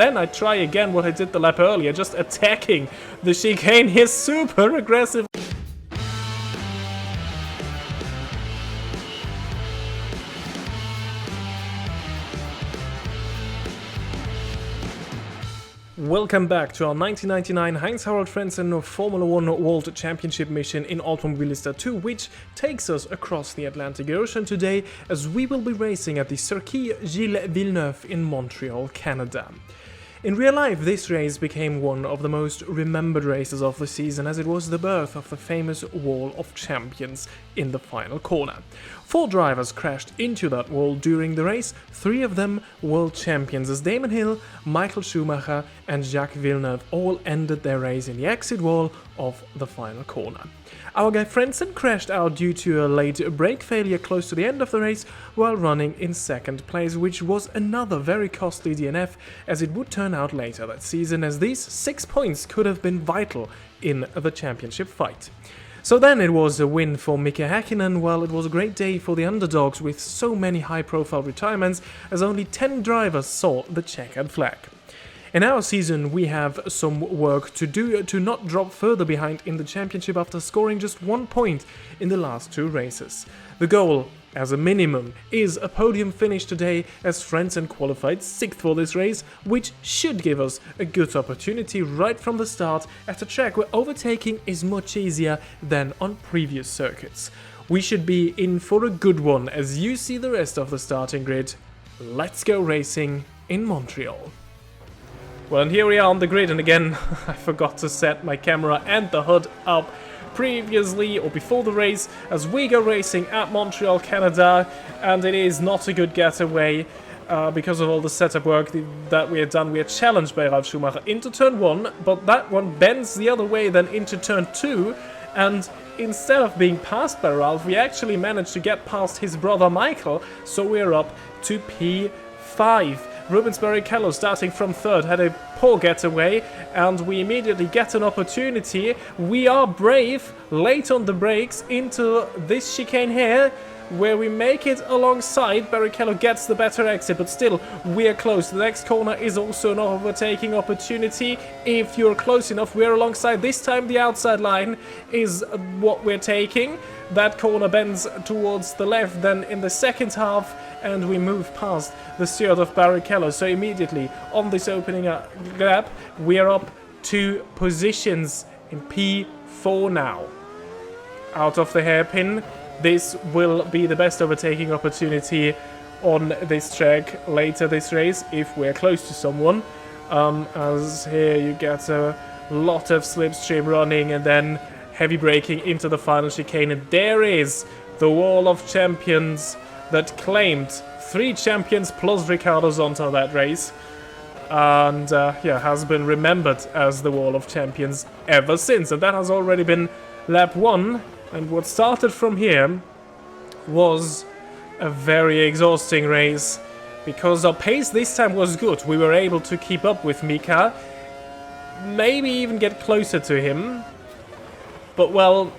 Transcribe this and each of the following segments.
then I try again what I did the lap earlier, just attacking the chicane here super aggressive. Welcome back to our 1999 Heinz-Harald Frentzen Formula 1 World Championship mission in Automobilista 2, which takes us across the Atlantic Ocean today as we will be racing at the Circuit Gilles-Villeneuve in Montreal, Canada. In real life, this race became one of the most remembered races of the season as it was the birth of the famous Wall of Champions in the final corner. 4 drivers crashed into that wall during the race, 3 of them world champions as Damon Hill, Michael Schumacher and Jacques Villeneuve all ended their race in the exit wall of the final corner. Our guy Frentzen crashed out due to a late brake failure close to the end of the race while running in second place, which was another very costly DNF as it would turn out later that season, as these 6 points could have been vital in the championship fight. So then it was a win for Mika Häkkinen, while it was a great day for the underdogs with so many high-profile retirements as only 10 drivers saw the checkered flag. In our season, we have some work to do to not drop further behind in the championship after scoring just 1 point in the last 2 races. The goal, as a minimum, is a podium finish today as Frentzen qualified 6th for this race, which should give us a good opportunity right from the start at a track where overtaking is much easier than on previous circuits. We should be in for a good one as you see the rest of the starting grid. Let's go racing in Montreal. Well, and here we are on the grid, and again, I forgot to set my camera and the HUD up previously or before the race as we go racing at Montreal, Canada, and it is not a good getaway because of all the setup work that we have done. We are challenged by Ralf Schumacher into turn 1, but that one bends the other way then into turn 2, and instead of being passed by Ralf, we actually managed to get past his brother Michael, so we're up to P5. Rubens Barrichello, starting from 3rd, had a poor getaway, and we immediately get an opportunity. We are brave, late on the brakes, into this chicane here, where we make it alongside. Barrichello gets the better exit, but still, we are close. The next corner is also an overtaking opportunity. If you're close enough, we're alongside. This time, the outside line is what we're taking. That corner bends towards the left, then in the second half, and we move past the steward of Barrichello. So immediately on this opening lap, we are up 2 positions in P4 now. Out of the hairpin, this will be the best overtaking opportunity on this track later this race if we're close to someone. As here you get a lot of slipstream running and then heavy braking into the final chicane, and there is the Wall of Champions that claimed 3 champions plus Riccardo Zonta that race, and has been remembered as the Wall of Champions ever since. And that has already been lap 1, and what started from here was a very exhausting race because our pace this time was good. We were able to keep up with Mika, maybe even get closer to him, but well,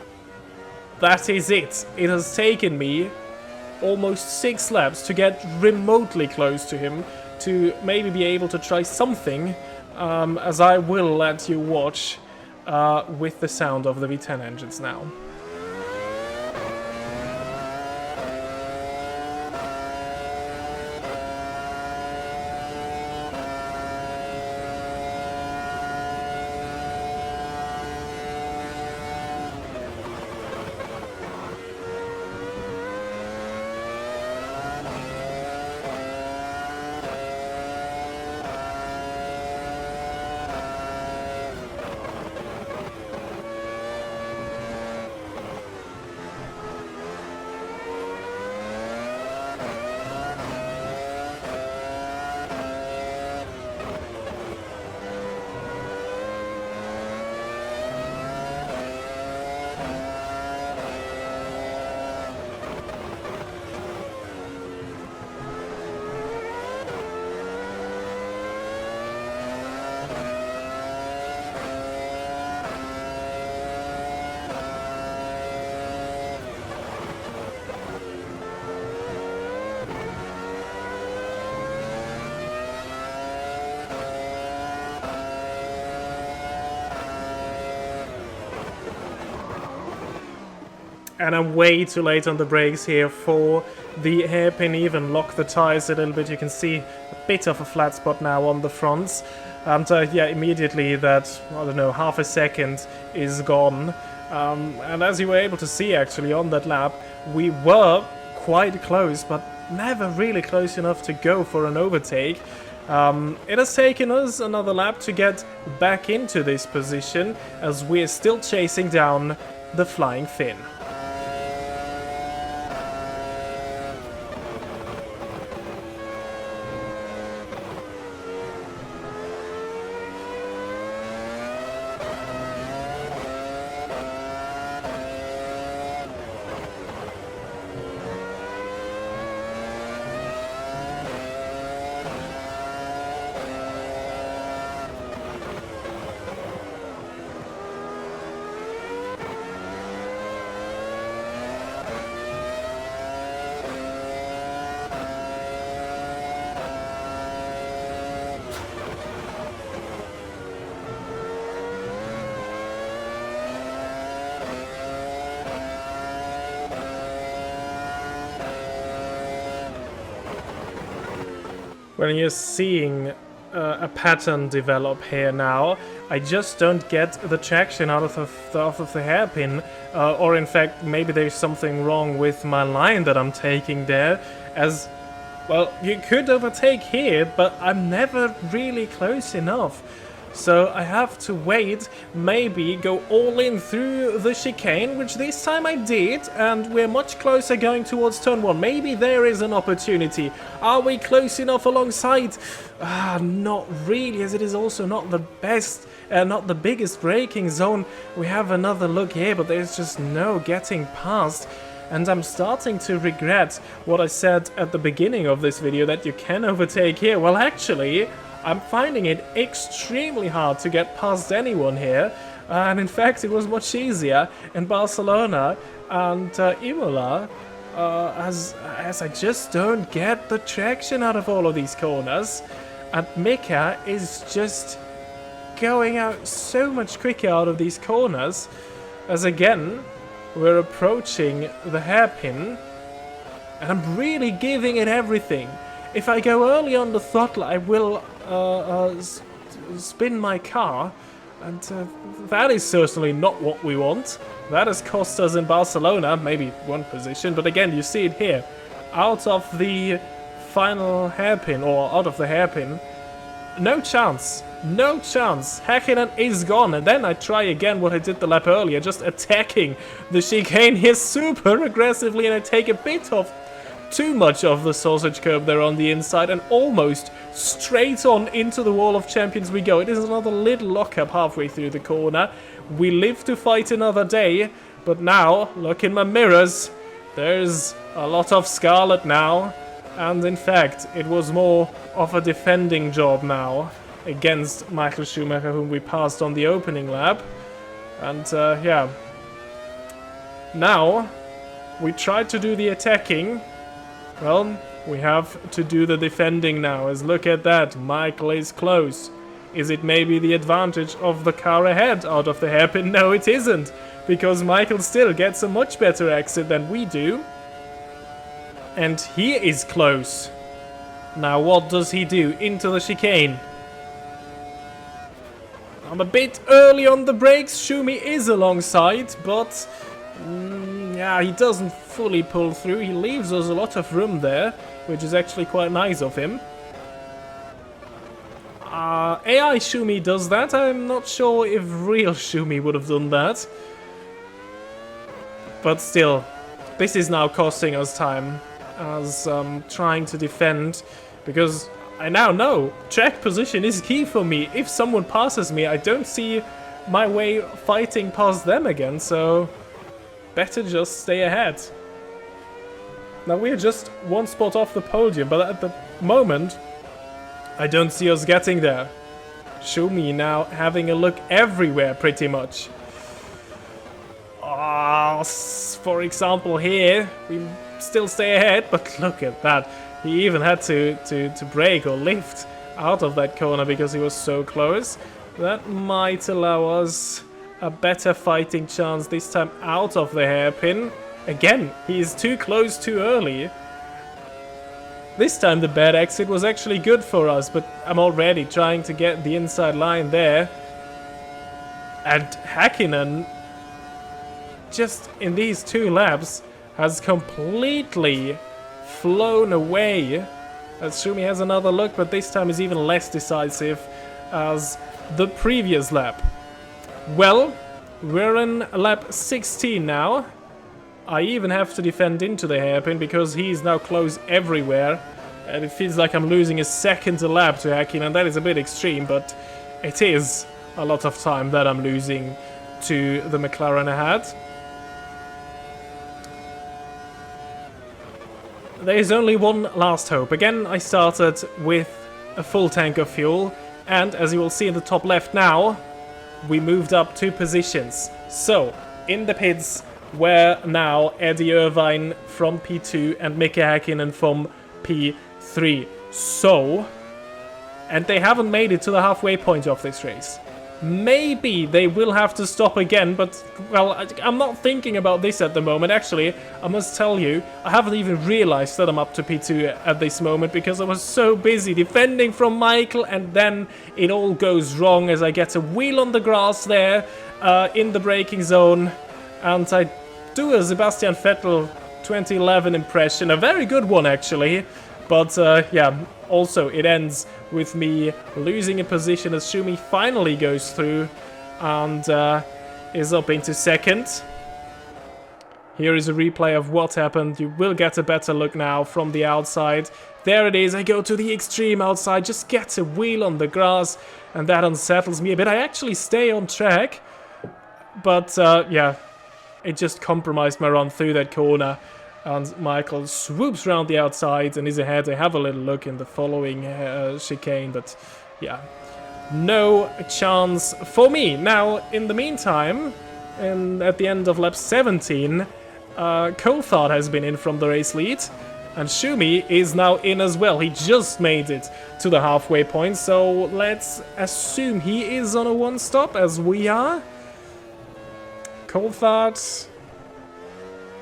that is it. It has taken me almost 6 laps to get remotely close to him, to maybe be able to try something, as I will let you watch with the sound of the V10 engines now. And I'm way too late on the brakes here for the hairpin. Even lock the tires a little bit. You can see a bit of a flat spot now on the fronts. And yeah, immediately that, I don't know, half a second is gone. And as you were able to see actually on that lap, we were quite close, but never really close enough to go for an overtake. It has taken us another lap to get back into this position, as we're still chasing down the Flying Finn. When you're seeing a pattern develop here now, I just don't get the traction out of the hairpin, or in fact maybe there's something wrong with my line that I'm taking there, as well you could overtake here, but I'm never really close enough. So I have to wait, maybe go all in through the chicane, which this time I did, and we're much closer going towards turn 1. Maybe there is an opportunity. Are we close enough alongside? Not really, as it is also not the best, not the biggest braking zone. We have another look here, but there's just no getting past. And I'm starting to regret what I said at the beginning of this video, that you can overtake here. Well, actually, I'm finding it extremely hard to get past anyone here, and in fact it was much easier in Barcelona and Imola, as I just don't get the traction out of all of these corners, and Mika is just going out so much quicker out of these corners, as again we're approaching the hairpin, and I'm really giving it everything. If I go early on the throttle, I will spin my car, and that is certainly not what we want. That has cost us in Barcelona maybe one position, but again, you see it here. Out of the final hairpin, or out of the hairpin, no chance. No chance. Häkkinen is gone, and then I try again what I did the lap earlier, just attacking the chicane here super aggressively, and I take a bit of too much of the sausage curb there on the inside, and almost straight on into the wall of champions we go. It is another little lockup halfway through the corner. We live to fight another day, but now, look in my mirrors, there's a lot of scarlet now, and in fact, it was more of a defending job now against Michael Schumacher, whom we passed on the opening lap. And yeah, now we tried to do the attacking. Well, we have to do the defending now, as look at that, Michael is close. Is it maybe the advantage of the car ahead out of the hairpin? No, it isn't, because Michael still gets a much better exit than we do. And he is close. Now what does he do? Into the chicane. I'm a bit early on the brakes, Schumi is alongside, but yeah, he doesn't fully pull through. He leaves us a lot of room there, which is actually quite nice of him. AI Schumi does that. I'm not sure if real Schumi would have done that. But still, this is now costing us time as trying to defend, because I now know track position is key for me. If someone passes me, I don't see my way fighting past them again, so better just stay ahead. Now we're just one spot off the podium, but at the moment I don't see us getting there. Schumi now having a look everywhere pretty much. For example here, we still stay ahead, but look at that. He even had to brake or lift out of that corner because he was so close. That might allow us a better fighting chance this time out of the hairpin. Again, he is too close too early. This time the bad exit was actually good for us, but I'm already trying to get the inside line there. And Häkkinen, just in these 2 laps, has completely flown away. Schumi has another look, but this time is even less decisive as the previous lap. Well, we're in lap 16 now. I even have to defend into the hairpin because he's now close everywhere. And it feels like I'm losing a second a lap to Häkkinen, and that is a bit extreme, but it is a lot of time that I'm losing to the McLaren ahead. There is only one last hope. Again, I started with a full tank of fuel, and as you will see in the top left now, we moved up 2 positions. So, in the pits were now Eddie Irvine from P2 and Mika Häkkinen from P3. So, and they haven't made it to the halfway point of this race. Maybe they will have to stop again, but, well, I'm not thinking about this at the moment. Actually, I must tell you, I haven't even realized that I'm up to P2 at this moment because I was so busy defending from Michael, and then it all goes wrong as I get a wheel on the grass there in the braking zone, and I do a Sebastian Vettel 2011 impression, a very good one actually, but yeah, also it ends with me losing a position as Schumi finally goes through and is up into second. Here is a replay of what happened. You will get a better look now from the outside. There it is. I go to the extreme outside, just get a wheel on the grass, and that unsettles me a bit. I actually stay on track, but yeah, it just compromised my run through that corner. And Michael swoops around the outside and is ahead. I have a little look in the following chicane, but yeah, no chance for me. Now, in the meantime, at the end of lap 17, Coulthard has been in from the race lead, and Schumi is now in as well. He just made it to the halfway point, so let's assume he is on a one-stop, as we are. Coulthard,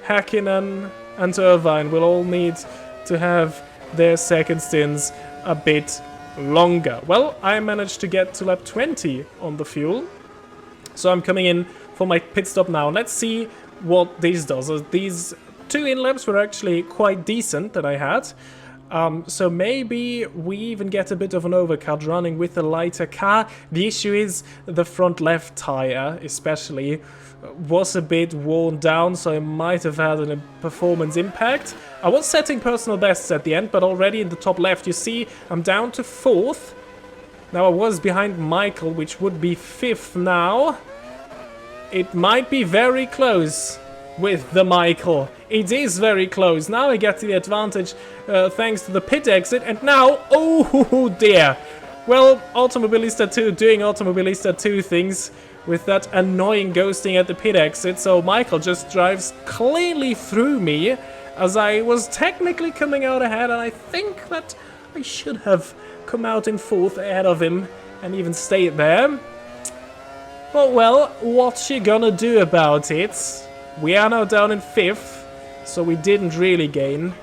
Häkkinen, and Irvine will all need to have their second stints a bit longer. Well, I managed to get to lap 20 on the fuel, so I'm coming in for my pit stop now. Let's see what this does. These 2 in-laps were actually quite decent that I had, so maybe we even get a bit of an overcut running with a lighter car. The issue is the front left tire especially was a bit worn down, so I might have had a performance impact. I was setting personal bests at the end, but already in the top left you see I'm down to 4th. Now I was behind Michael, which would be 5th now. It might be very close with the Michael. It is very close. Now I get the advantage thanks to the pit exit, and now, oh dear. Well, Automobilista 2 doing Automobilista 2 things with that annoying ghosting at the pit exit, so Michael just drives cleanly through me as I was technically coming out ahead, and I think that I should have come out in 4th ahead of him and even stayed there. But well, what's you gonna do about it? We are now down in 5th, so we didn't really gain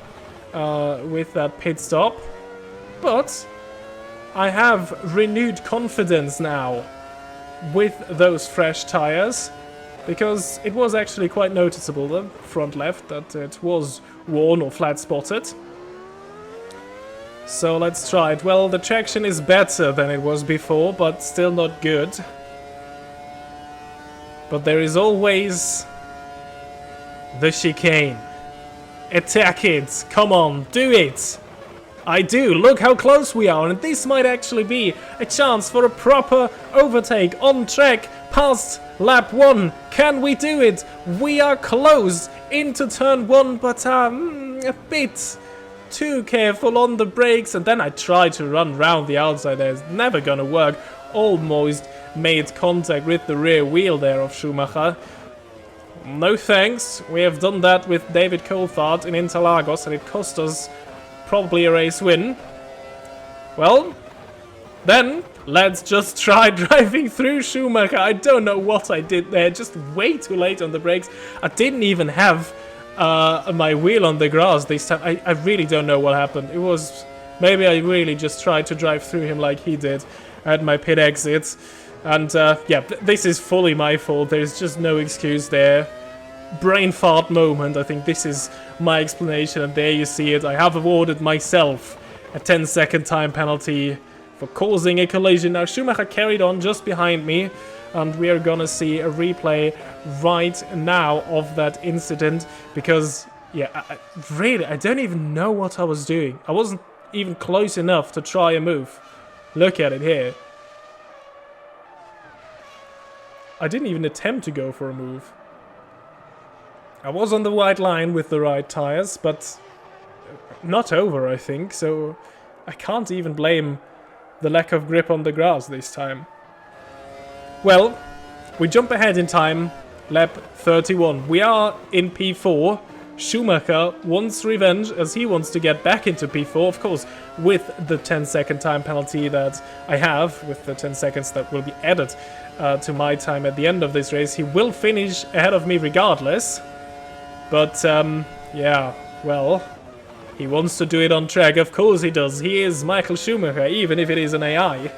with that pit stop, but I have renewed confidence now with those fresh tires, because it was actually quite noticeable, the front left, that it was worn or flat spotted. So let's try it. Well, the traction is better than it was before, but still not good. But there is always the chicane. Attack it! Come on, do it! I do, look how close we are, and this might actually be a chance for a proper overtake on track past lap 1. Can we do it? We are close into turn 1, but a bit too careful on the brakes, and then I tried to run round the outside there. It's never gonna work. Almost made contact with the rear wheel there of Schumacher. No thanks, we have done that with David Coulthard in Interlagos, and it cost us probably a race win. Well, then let's just try driving through Schumacher. I don't know what I did there, just way too late on the brakes. I didn't even have my wheel on the grass this time. I really don't know what happened. It was... Maybe I really just tried to drive through him like he did at my pit exit. And yeah, this is fully my fault. There's just no excuse there. Brain fart moment. I think this is my explanation. And there you see it. I have awarded myself a 10-second time penalty for causing a collision. Now Schumacher carried on just behind me. And we are gonna see a replay right now of that incident. Because, yeah, I don't even know what I was doing. I wasn't even close enough to try a move. Look at it here. I didn't even attempt to go for a move. I was on the white line with the right tires, but not over, I think, so I can't even blame the lack of grip on the grass this time. Well, we jump ahead in time, lap 31. We are in P4. Schumacher wants revenge as he wants to get back into P4, of course, with the 10-second time penalty that I have, with the 10 seconds that will be added to my time at the end of this race. He will finish ahead of me regardless, but yeah, well, he wants to do it on track, of course he does. He is Michael Schumacher, even if it is an AI.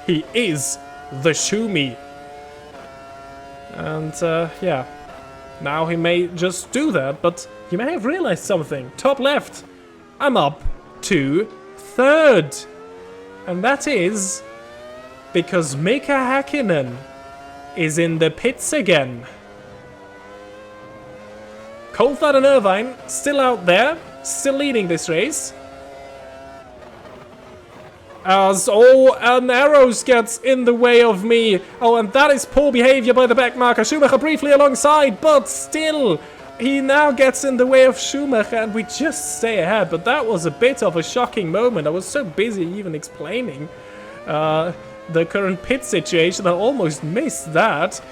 He is the Schumi. And yeah, now he may just do that, but you may have realized something. Top left, I'm up to 3rd. And that is because Mika Häkkinen is in the pits again. Coulthard and Irvine still out there, still leading this race. As, oh, and Arrows gets in the way of me. Oh, and that is poor behavior by the back marker. Schumacher briefly alongside, but still, he now gets in the way of Schumacher, and we just stay ahead. But that was a bit of a shocking moment. I was so busy even explaining the current pit situation, I almost missed that.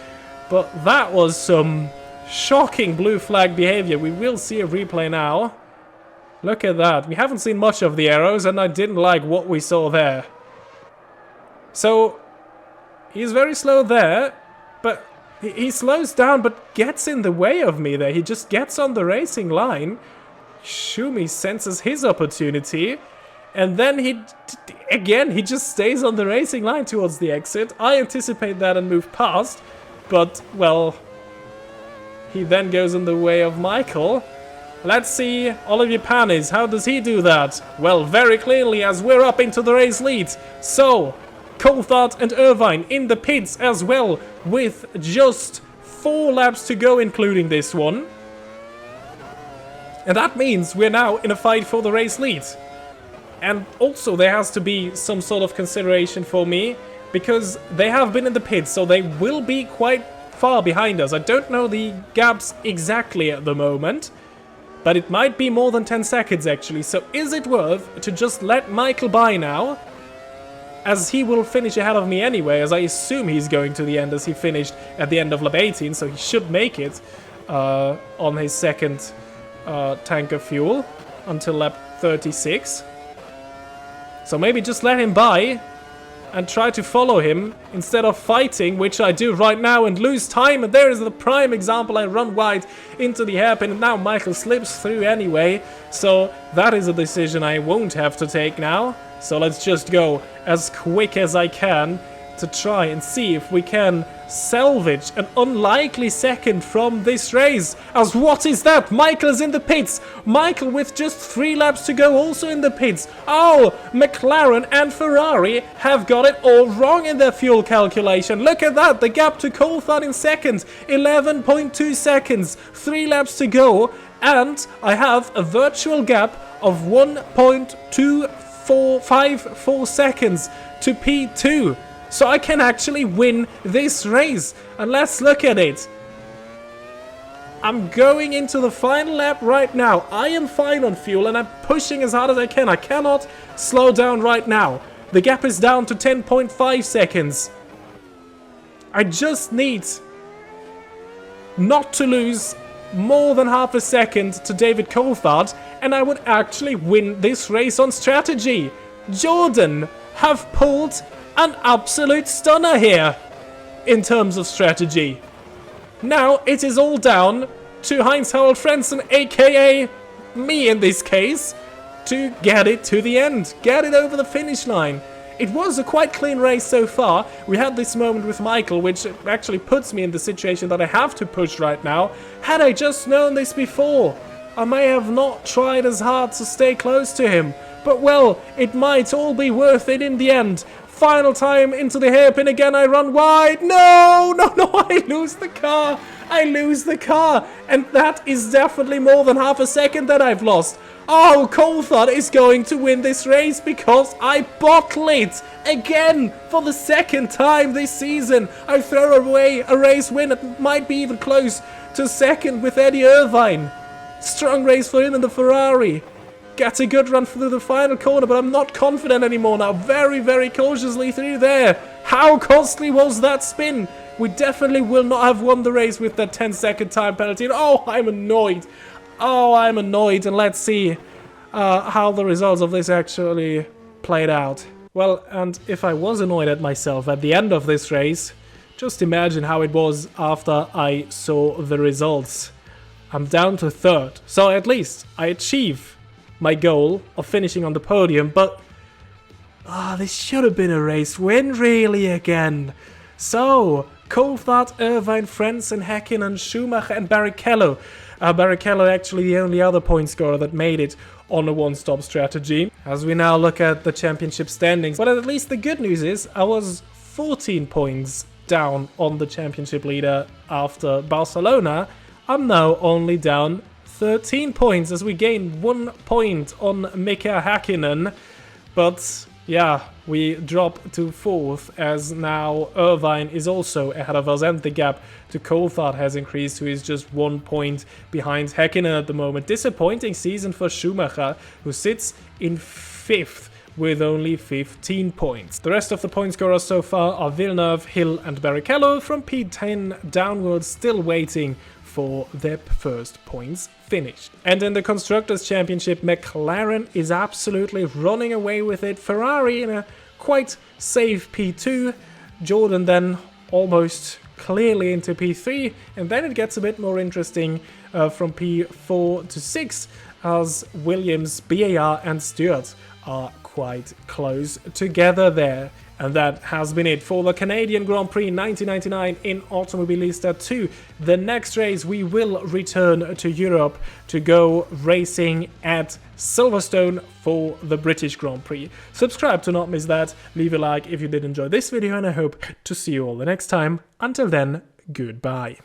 But that was some shocking blue flag behavior. We will see a replay now. Look at that. We haven't seen much of the Arrows, and I didn't like what we saw there. So, he's very slow there, but he slows down, but gets in the way of me there. He just gets on the racing line. Schumi senses his opportunity, and then he just stays on the racing line towards the exit. I anticipate that and move past, but, well, he then goes in the way of Michael. Let's see Olivier Panis. How does he do that? Well, very clearly, as we're up into the race lead. So, Coulthard and Irvine in the pits as well, with just 4 laps to go, including this one. And that means we're now in a fight for the race lead. And also there has to be some sort of consideration for me, because they have been in the pits, so they will be quite far behind us. I don't know the gaps exactly at the moment, but it might be more than 10 seconds actually. So is it worth to just let Michael by now, as he will finish ahead of me anyway, as I assume he's going to the end, as he finished at the end of lap 18, so he should make it on his second tank of fuel until lap 36. So maybe just let him by and try to follow him instead of fighting, which I do right now, and lose time. And there is the prime example. I run wide into the hairpin, and now Michael slips through anyway. So that is a decision I won't have to take now. So let's just go as quick as I can to try and see if we can salvage an unlikely second from this race. As what is that? Michael's in the pits. Michael with just 3 laps to go, also in the pits. Oh, McLaren and Ferrari have got it all wrong in their fuel calculation. Look at that. The gap to Coulthard in second, 11.2 seconds. 3 laps to go, and I have a virtual gap of 1.2454 seconds to P2. So I can actually win this race. And let's look at it. I'm going into the final lap right now. I am fine on fuel and I'm pushing as hard as I can. I cannot slow down right now. The gap is down to 10.5 seconds. I just need not to lose more than half a second to David Coulthard, and I would actually win this race on strategy. Jordan have pulled an absolute stunner here in terms of strategy. Now it is all down to Heinz-Harald Frentzen, aka me in this case, to get it to the end, get it over the finish line. It was a quite clean race so far. We had this moment with Michael, which actually puts me in the situation that I have to push right now. Had I just known this before, I may have not tried as hard to stay close to him. But well, it might all be worth it in the end. Final time into the hairpin again, I run wide. No, I lose the car. I lose the car. And that is definitely more than half a second that I've lost. Oh, Coulthard is going to win this race because I bottle it again for the second time this season. I throw away a race win. It might be even close to second with Eddie Irvine. Strong race for him in the Ferrari. Gets a good run through the final corner, but I'm not confident anymore now. Very, very cautiously through there. How costly was that spin? We definitely will not have won the race with that 10-second time penalty. And oh, I'm annoyed. Oh, I'm annoyed. And let's see how the results of this actually played out. Well, and if I was annoyed at myself at the end of this race, just imagine how it was after I saw the results. I'm down to third. So at least I achieve my goal of finishing on the podium, but this should have been a race win really again. So Coulthard, Irvine, Frentzen, Häkkinen, Schumacher and Barrichello. Barrichello actually the only other point scorer that made it on a one-stop strategy. As we now look at the championship standings, but at least the good news is I was 14 points down on the championship leader after Barcelona. I'm now only down 13 points as we gain 1 point on Mika Häkkinen. But yeah, we drop to 4th as now Irvine is also ahead of us and the gap to Coulthard has increased, who is just 1 point behind Häkkinen at the moment. Disappointing season for Schumacher, who sits in 5th with only 15 points. The rest of the point scorers so far are Villeneuve, Hill and Barrichello from P10 downwards, still waiting for their first points finished. And in the Constructors' Championship, McLaren is absolutely running away with it. Ferrari in a quite safe P2. Jordan then almost clearly into P3. And then it gets a bit more interesting from P4 to 6 as Williams, BAR and Stewart are quite close together there. And that has been it for the Canadian Grand Prix 1999 in Automobilista 2. The next race we will return to Europe to go racing at Silverstone for the British Grand Prix. Subscribe to not miss that, leave a like if you did enjoy this video, and I hope to see you all the next time. Until then, goodbye.